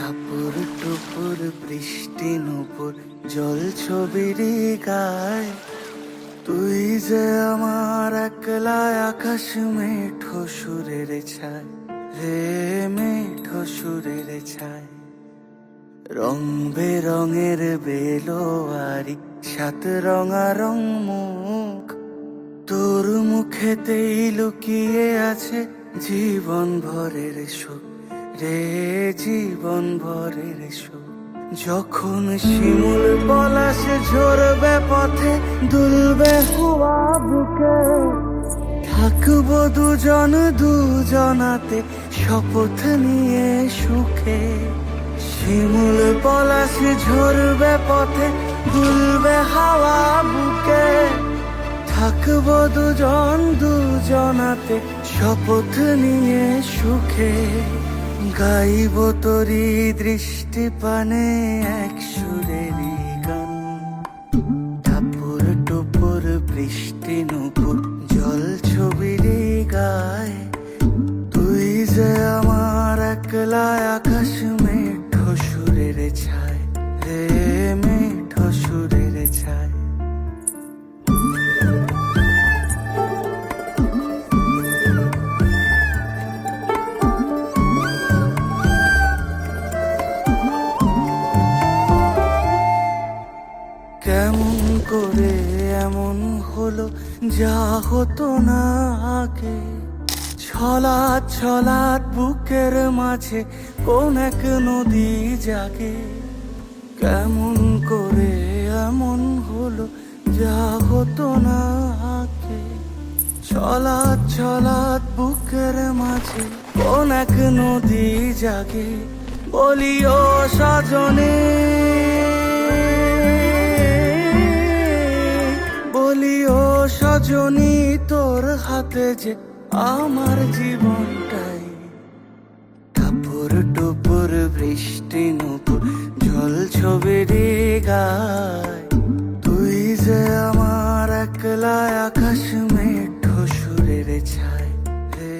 টাপুর টুপুর বৃষ্টি নুপুর জল ছবির গায়, তুই যে আমার একলা আকাশ মেঠো সুরের ছায় রে, মেঠো সুরের ছায়। রং বেরঙের বেলোয়ারি সাত রঙারং মুখ, তোর মুখেতেই লুকিয়ে আছে জীবন ভরের সুখ রে, জীবন ভরের সুখ। যখন শিমুল পলাশ ঝরবে পথে দুলবে হুয়া বুকে, থাকবো দুজন দুজনাতে শপথ নিয়ে সুখে। শিমুল পলাশ ঝরবে পথে দুলবে হাওয়া বুকে, থাকবো দুজন দুজনাতে শপথ নিয়ে সুখে। গাইব তোরি দৃষ্টি পানে এক সুরেরই গান, টাপুর টুপুর বৃষ্টি নুপুর জল ছবির গায়, তুই যে আমার একলা আকাশ মেঠো সুরের ছায় রে, মেঠো সুরের ছায়। কেমন করে এমন হলো যা হতো না আগে, ছলাৎ ছলাৎ বুকের মাঝে কোন এক নদী জাগে। কেমন করে এমন হলো যা হতো না আগে, ছলাৎ ছলাৎ বুকের মাঝে কোন এক নদী জাগে। বলি ও সজনে, বলি ও সজনী, তোর হাতে যে আমার জীবনটাই। টাপুর টুপুর বৃষ্টি নুপুর জল ছবির গায়, তুই যে আমার একলা আকাশ মেঠো সুরের ছায় রে।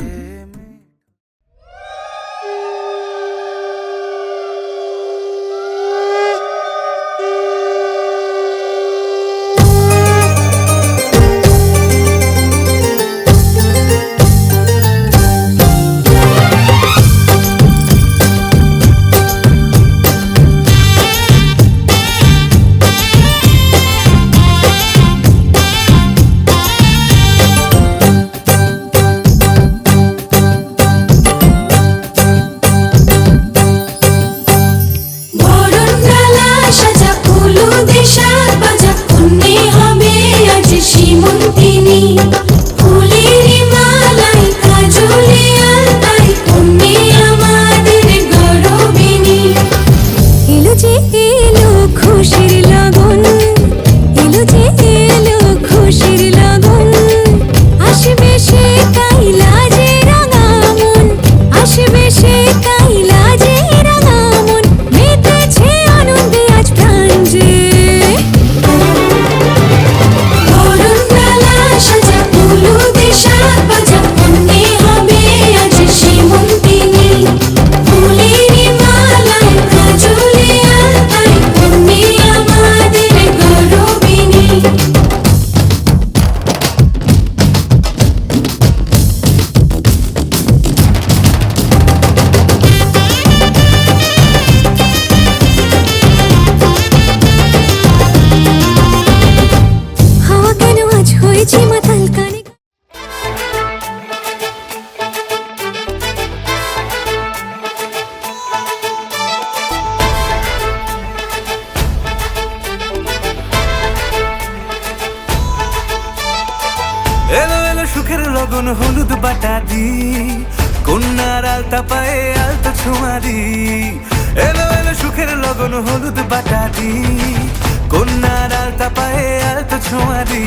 এলো এলো সুখের লগন হলুদ বাটা দি, কন্যার আলতা পায়ে আলতা ছোঁয়া দি। এলো এলো সুখের লগন হলুদ বাটা দি, কন্যার আলতা পায়ে আলতা ছোঁয়া দি।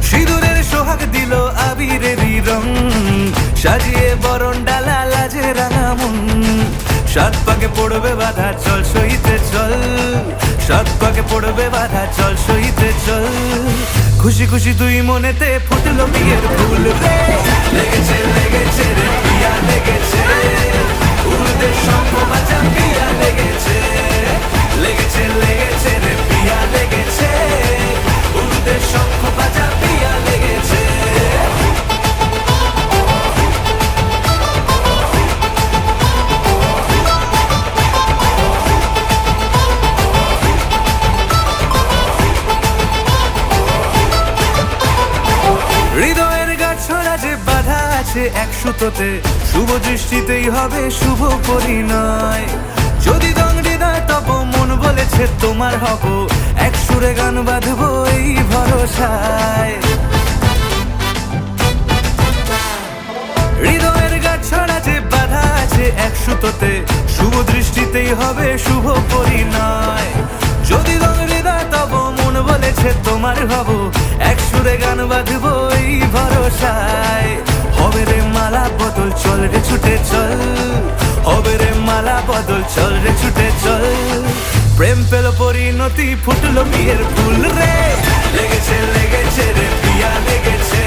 সিঁদুরের সোহাগ দিল আবিরেরই রং, সাজিয়ে বরণ ডালা লাজে রাঙা মন। সাত পাকে পড়বে বাধা চল সইতে চল, সাত পাকে পড়বে বাধা চল সইতে চল। খুশি খুশি তুই মনেতে ফুটলো বিয়ের ফুল রে, লেগেছে লেগেছে রে পিয়া লেগেছে, উড়তে শঙ্খ বাজা পিয়া আছে এক সুতোতে, শুভ দৃষ্টিতেই হবে শুভ পরিণয়। যদি দংড়ি দেয় তব মন বলেছে তোমার হব, এক সুরে গান বাঁধবো এই ভরসায়। হৃদয়ের গাছ ছড়া যে বাধা আছে এক সুতোতে, শুভ দৃষ্টিতেই হবে শুভ পরিণয়। যদি দংড়ি দেয় তব মন বলেছে তোমার হব, এক সুরে গান বাঁধবো এই ভরসায়। হবে রে মালা বদল, চল রে ছুটে চল, হবে রে মালা বদল, চল রে ছুটে চল। প্রেম পেল পরিণতি, ফুটলো বিয়ের ফুল রে, লেগেছে লেগেছে রে পিয়া লেগেছে,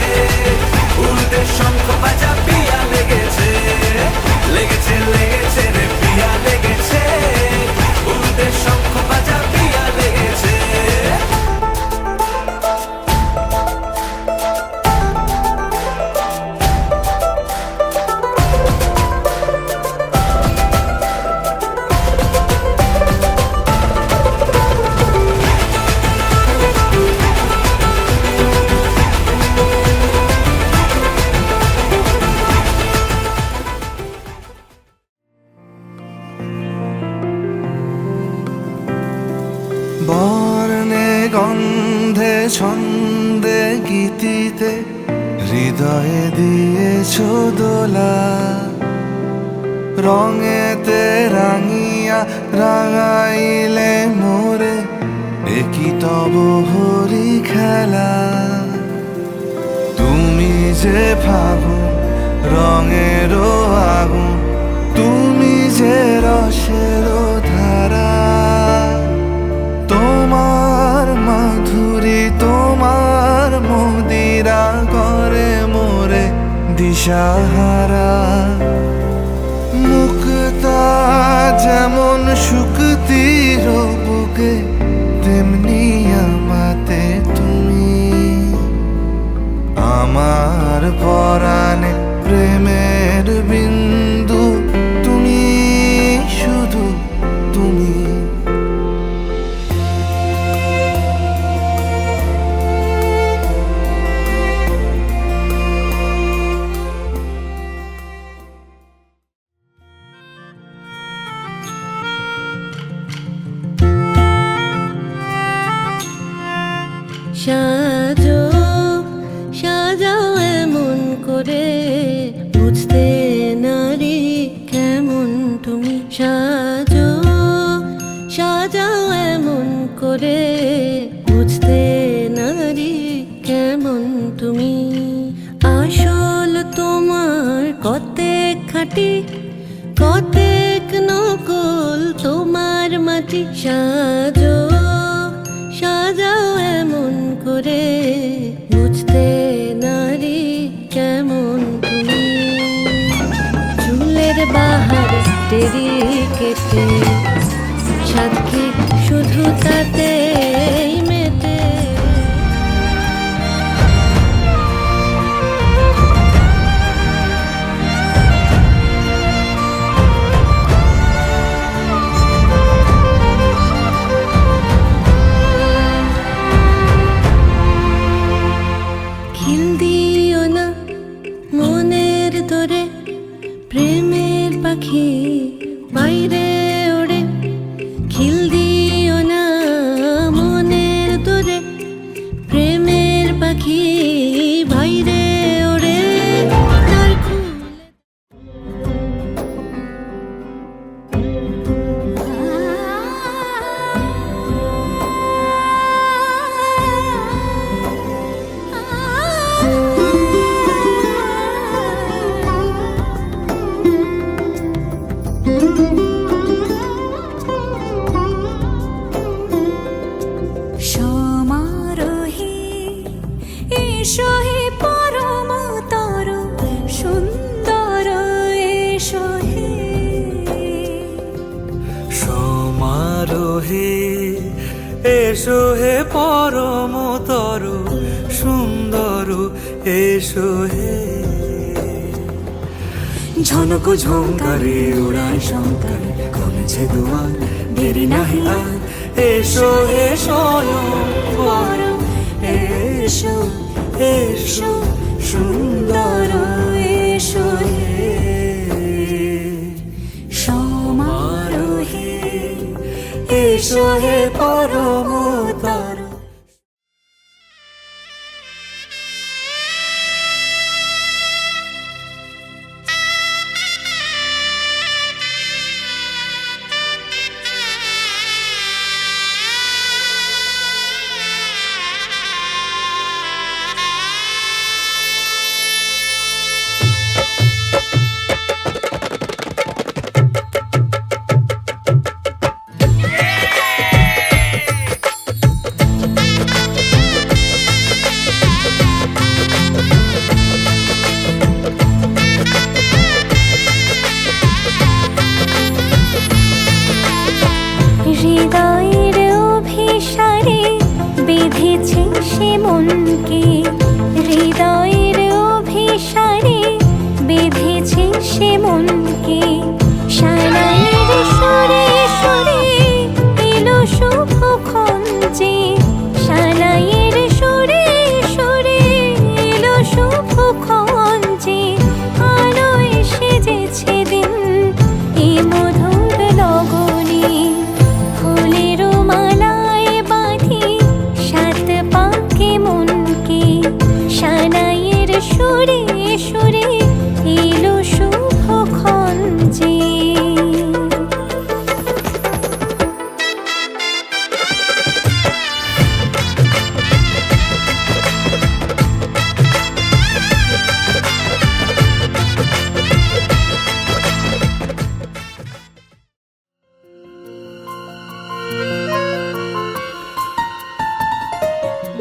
উল্টে শঙ্খ বাজা পিয়া লেগেছে, লেগেছে লেগেছে রে পিয়া লেগেছে, উল্টে শঙ্খ বাজা পিয়া লেগেছে। বর্ণে গন্ধে ছন্দে গীতিতে হৃদয়ে দিয়েছ দোলা, রঙেতে রাঙিয়া রাঙাইলে মোরে, একই তব হরি খেলা। তুমি যে ফাগুন রঙেরও আগুন, তুমি যে রসেরও ধারা, তোমার মাধুরী তোমার মদিরা করে মোরে দিশাহারা। মুক্তা যেমন শুকতির বুকে, তেমনি আমাতে তুমি, আমার পরাণে প্রেমের বিন্দু তুমি, শুধু তুমি। সাজো সাজাও এমন করে, বুঝতে নারী কেমন তুমি। সাজো সাজাও এমন করে, বুঝতে নারী কেমন তুমি। আসল তোমার কতেক খাঁটি, কতেক নকল তোমার মাটি। সাজো সাজাও এমন করে, বুঝতে নারী কেমন তুমি। চুলের বাহার টেরি কেটে, সাক্ষী শুধু তাতেই মেটে। খিল দিও না মনের দরে, প্রেমের পাখি বাইরে ওড়ে। খিল দিও না মনের দরে, প্রেমের পাখি বাইরে ওড়ে। তার সমারোহে এসো হে পরমতর সুন্দর, এসো হে সমারোহে এসো হে পরমতর সুন্দর, এসো হে। ঝনক ঝঙ্কারে উড়ায় শঙ্কার, কমেছে দুয়ার দেরি নাহি আর। এসো হে স্বয়ংবর, এসো এসো সুন্দর, এসো হে সমারোহে এসো হে পরমতর। হৃদয়ের অভিসারে বেঁধেছে সে মনকে, হৃদয়ের অভিসারে বেঁধেছে সে মনকে। সানাইয়ের সুরে সুরে এলো শুভক্ষণ যে, সানাইয়ের সুরে সুরে এলো শুভক্ষণ যে। আলোয় সেজেছে দিন এ মধুর লগনে, ফুলের মালায় বাঁধি সাত পাকে মনকে। সানাইয়ের সুরে সুরে এলো শুভক্ষণ যে।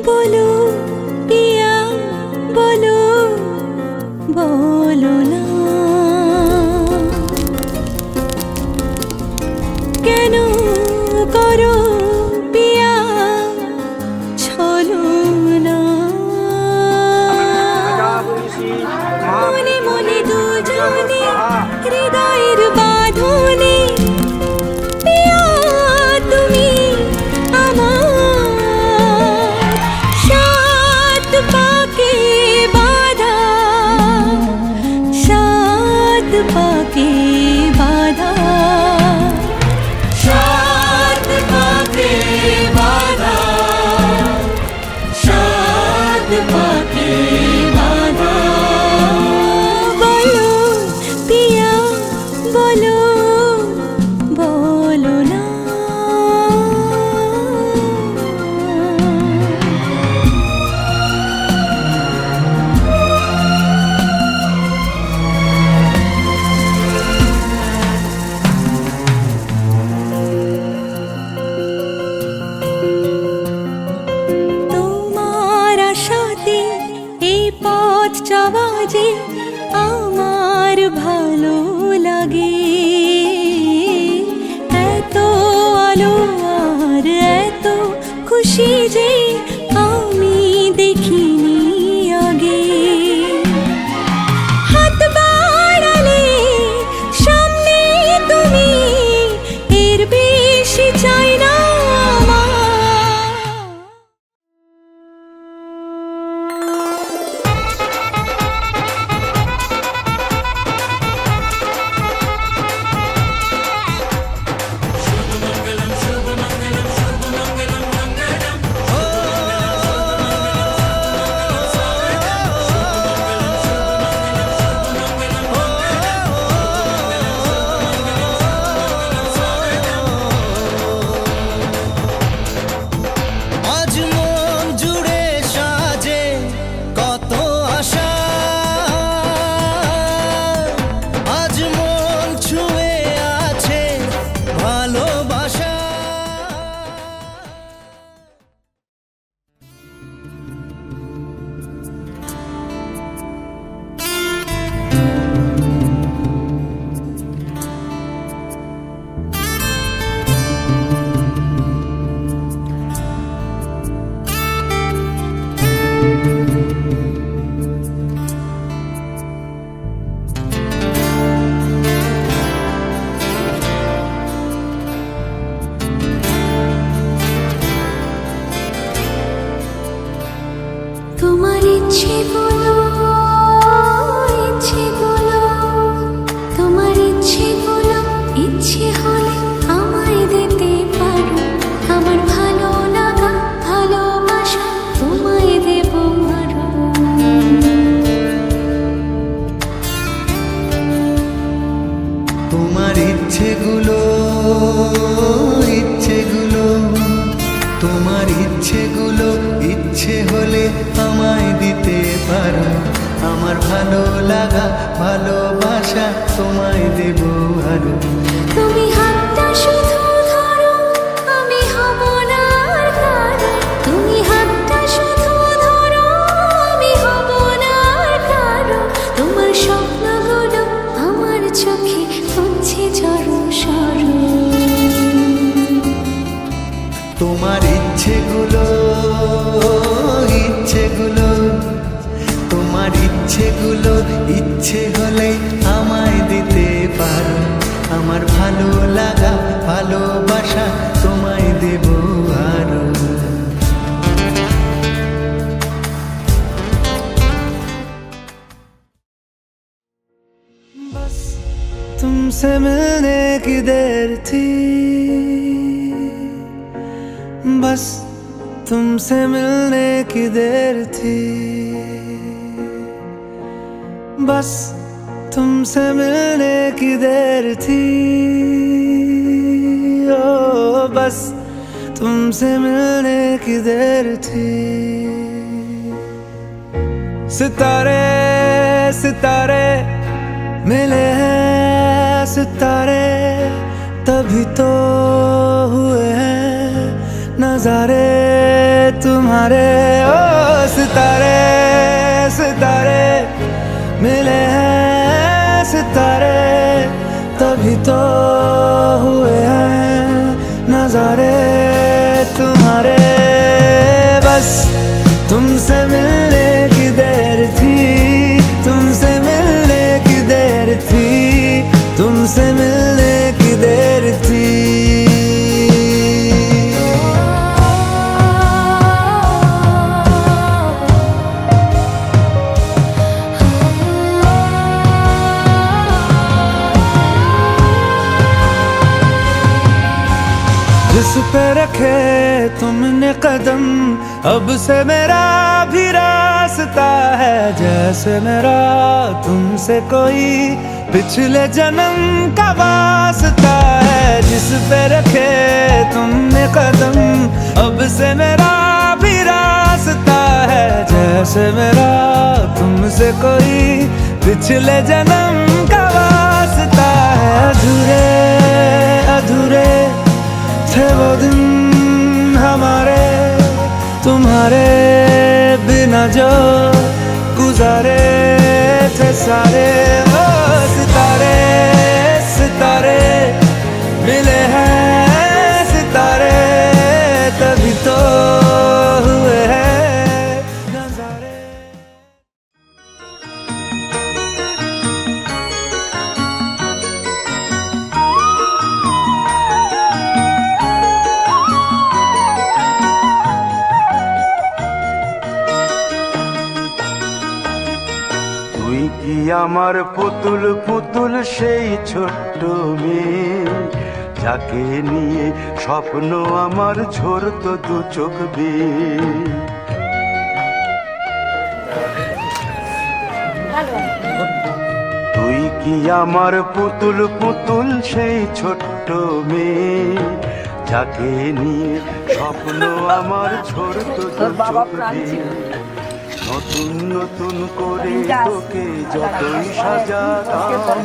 বলো পিয়া বলো, বলো না কেন করো পিয়া ছলনা। মনে মনে দুজনে হৃদয়ের বাঁধনে, পিয়া তুমি আমার সাত পাকে বাঁধা, সাত পাকে বাঁধা, সাত পাকে বাঁধা, সাত পাকে বাঁধা। বলো পিয়া বলো, বলো না তোমার আশাতে এই পথ চলা যে আমার ভালো লাগে। এত আলো আর এত খুশি যে আমি দেখিনি আগে। হাত বাড়ালে সামনে তুমি, এর বেশি চাই না আমার। ও ইচ্ছেগুলো, তোমার ইচ্ছেগুলো ইচ্ছে হলে আমায় দিতে পারো। আমার ভালো লাগা ভালোবাসা তোমায় দেব আরো। তুমি হাতটা শুধু ধরো, আমি হব না আর কারো। তুমি হাতটা শুধু ধরো, আমি হব না আর কারো। তোমার স্বপ্নগুলো আমার চোখে হচ্ছে জড়ো সরো। তোমার ইচ্ছেগুলো, ইচ্ছেগুলো, তোমার ইচ্ছেগুলো ইচ্ছে হলে আমায় দিতে পারো। আমার ভালো লাগা ভালোবাসা তোমায় দেব আরো। बस तुमसे मिलने की देर थी, बस तुमसे मिलने की देर थी, बस तुमसे मिलने की देर थी, ओ बस तुमसे मिलने की देर थी। सितारे सितारे मिले हैं सितारे, तभी तो हुए हैं नजारे तुम्हारे। ओ सितारे सितारे मिले हैं सितारे, तभी तो हुए हैं नजारे तुम्हारे। बस तुमसे मिलने की देर थी, तुमसे मिलने की देर थी, तुमसे मिलने की देर थी। जिस पे रखे तुमने कदम, अब से मेरा भी रास्ता है। जैसे मेरा तुमसे कोई पिछले जन्म का वास्ता है। जिस पे रखे तुमने कदम, अब से मेरा भी रास्ता है। जैसे मेरा तुमसे कोई पिछले जन्म का वास्ता है। अधूरे अधूरे थे वो दिन हमारे, तुम्हारे बिना जो गुजारे थे सारे। ओ सितारे सितारे मिले हैं सितारे, तभी तो हुए हैं नजारे। তুই কি আমার পুতুল পুতুল সেই ছোট্ট মেয়ে, যাকে নিয়ে স্বপ্ন আমার ঝরতো দু চোখ বেয়ে। তুই কি আমার পুতুল পুতুল সেই ছোট্ট মেয়ে, যাকে নিয়ে স্বপ্ন আমার ঝরতো দু চোখ বেয়ে। নতুন নতুন করে তোকে যতই সাজাতাম,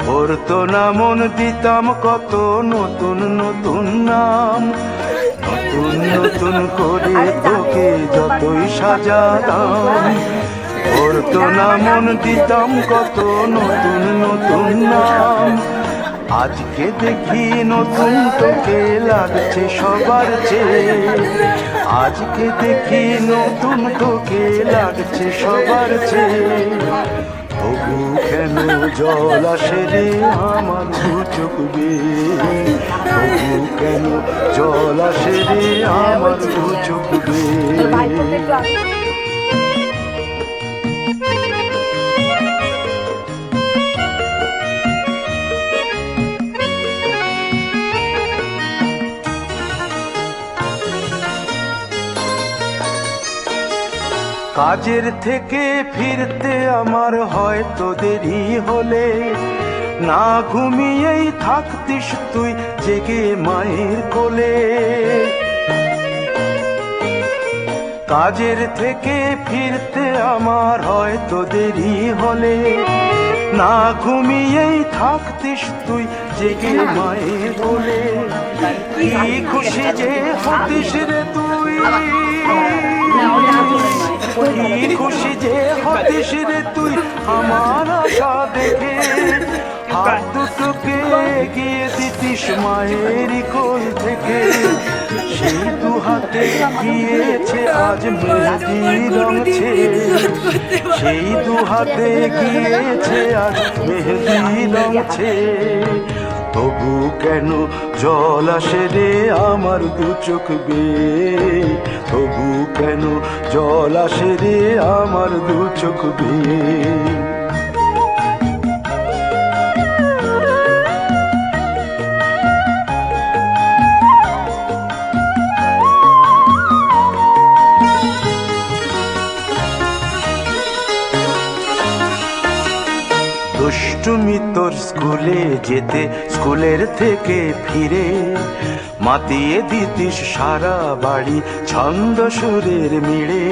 ভরতো না মন দিতাম কত নতুন নতুন নাম। নতুন নতুন করে তোকে যতই সাজাতাম, ভরতো না মন দিতাম কত নতুন নতুন নাম। আজকে দেখি নতুন তোকে লাগছে সবার চেয়ে, আজকে দেখি নতুন তোকে লাগছে সবার চেয়ে। তবু কেন জল আসে রে আমার দু চোখ বেয়ে, তবু কেন জল আসে রে আমার দু চোখ বেয়ে। কাজের থেকে ফিরতে আমার হয়তো দেরি হলে, না ঘুমিয়েই থাকতিস তুই জেগে মায়ের কোলে। কাজের থেকে ফিরতে আমার হয়তো দেরি হলে, না ঘুমিয়েই থাকতিস তুই জেগে মায়ের কোলে। কি খুশি যে হতিস রে তুই, কি খুশি যে হতিস রে তুই আমার আশা দেখে। হাত দুটোকে এগিয়ে দিতিস মায়েরই কোল থেকে। সেই দু হাতে গিয়েছে আজ মেহেদি রঙছে, সেই দু হাতে গিয়েছে আজ মেহেদি রঙছে। তবু কেন জল আসে রে আমার দু চোখ বেয়ে, তবু কেন জল আসে রে আমার দু চোখ বেয়ে। দুষ্টুমি তোর স্কুলে যেতে, স্কুলের থেকে ফিরে মাতিয়ে দিতিস সারা বাড়ি ছন্দ সুরের মিড়ে।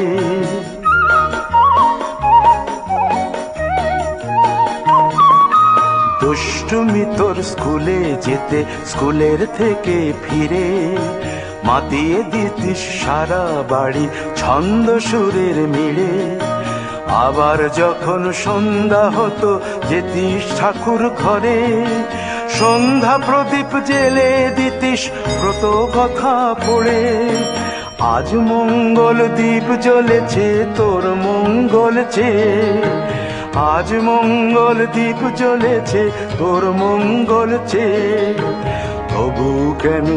দুষ্টুমি তোর স্কুলে যেতে, স্কুলের থেকে ফিরে মাতিয়ে দিতিস সারা বাড়ি ছন্দ সুরের মিড়ে। আবার যখন সন্ধ্যা হতো যেতিস ঠাকুর ঘরে, সন্ধ্যা প্রদীপ জেলে দিতিস ব্রত কথা পড়ে। আজ মঙ্গল দ্বীপ জ্বলেছে তোর মঙ্গল চেয়ে, আজ মঙ্গল দ্বীপ জ্বলেছে তোর মঙ্গল চেয়ে। তবু কেন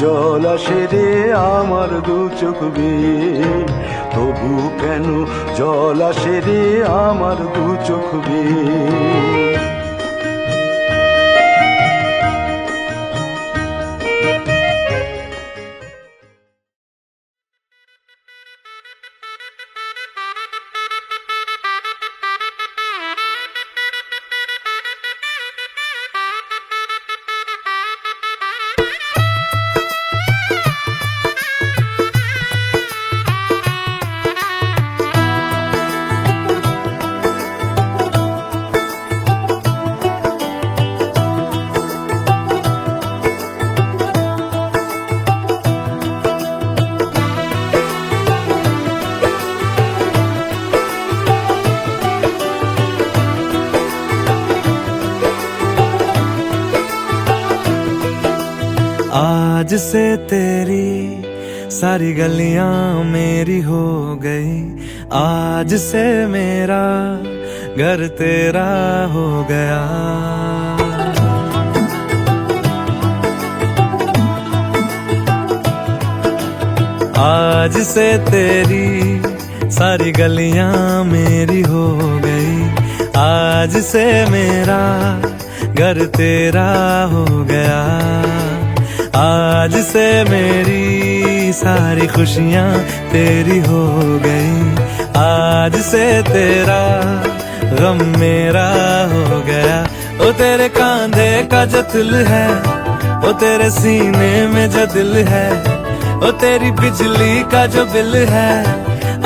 জল আসে রে আমার দু চোখ বেয়ে, তবু কেন জল আসে রে আমার দু চোখ বেয়ে। आज से तेरी सारी गलियां मेरी हो गई, आज से मेरा घर तेरा हो गया। आज से तेरी सारी गलियां मेरी हो गई, आज से मेरा घर तेरा हो गया। आज से मेरी सारी खुशियां तेरी हो गई, आज से तेरा गम मेरा हो गया। ओ तेरे कांधे का जो दिल है, ओ तेरे सीने में जो दिल है, ओ तेरी बिजली का जो बिल है,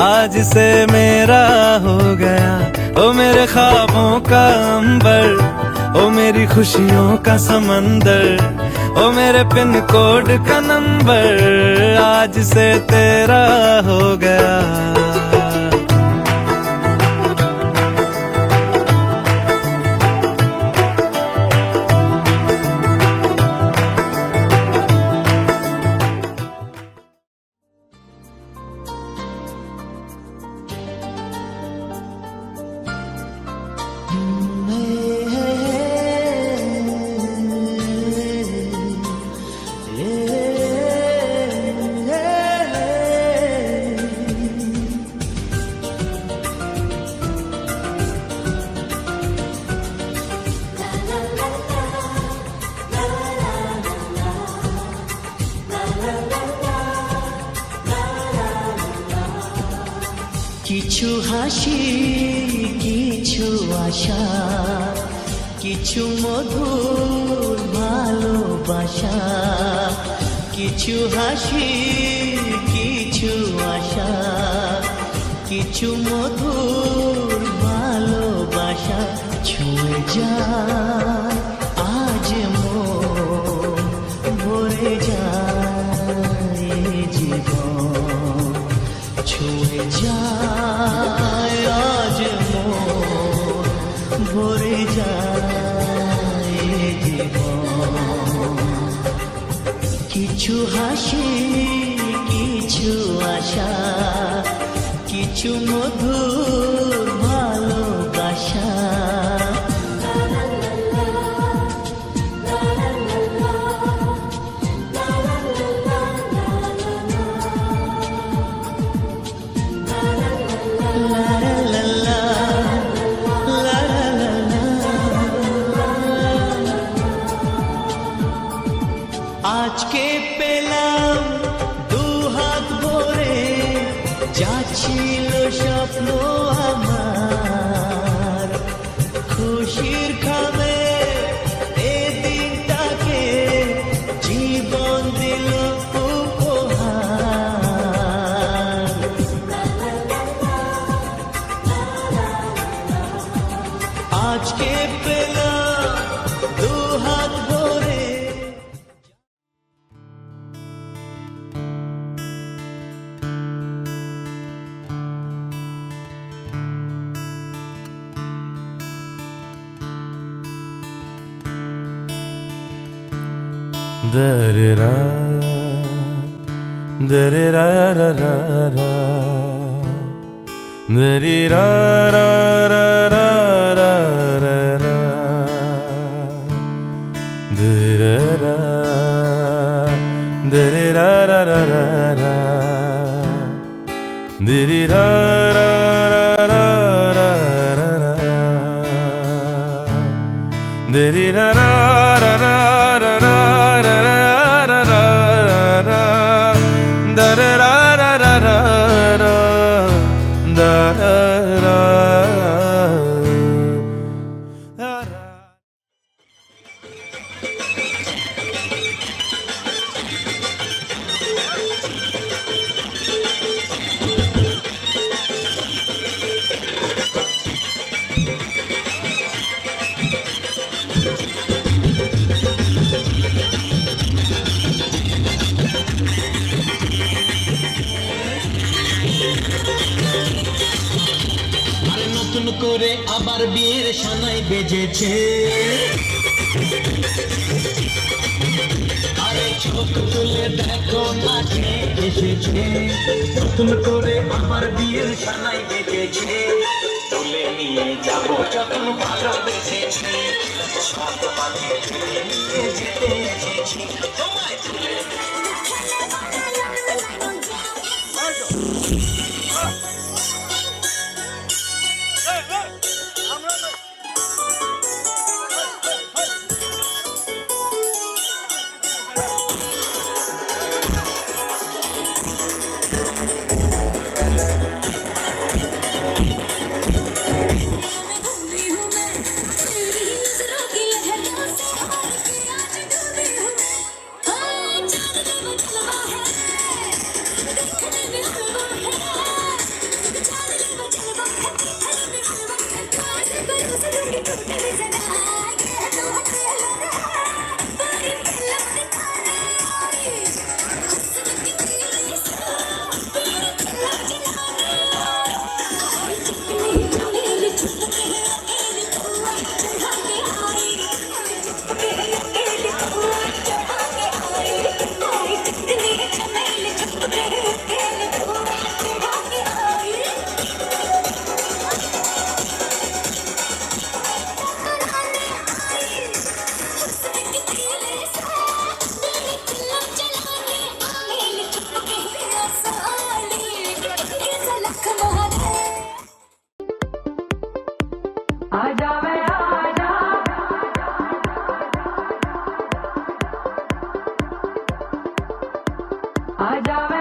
आज से मेरा हो गया। ओ मेरे ख्वाबों का अंबर, ओ मेरी खुशियों का समंदर, ओ मेरे पिन कोड का नंबर, आज से तेरा हो गया। কিছু হাসি কিছু আশা কিছু মধুর ভালোবাসা, কিছু হাসি, কিছু আশা, কিছু মধুর ভালোবাসা ছুঁয়ে যায় আজ মন, ভরে যায় জীবন, ছুঁয়ে যায় আজ মন, ভরে যায় জীবন। কিছু হাসি, কিছু আশা, কিছু মধুর ভালোবাসা। আজকে পেলাম দু হাত ভরে, যা ছিল স্বপ্ন আমার, খুশির খাবে এ দিনটাকে জীবন দিল উপহার। আজকে পেলাম দু হাত ভরে। Da-da-da, da-da-da-da-da-da, da-da-da-da-da-da-da, da-da-da, da-da-da-da-da-da, da-da-da-da-da-da, আর নতুন করে আবার বিয়ের সানাই বেজেছে, আরে চোখ তুলে দেখো নাচে এসেছে, নতুন করে আবার বিয়ের সানাই বেজেছে, তুলে নিয়ে যাবো যখন ভালোবেসেছি, সব বানিয়ে তুলে নিয়ে যেতে এসেছি, তোমায় তুলে आजा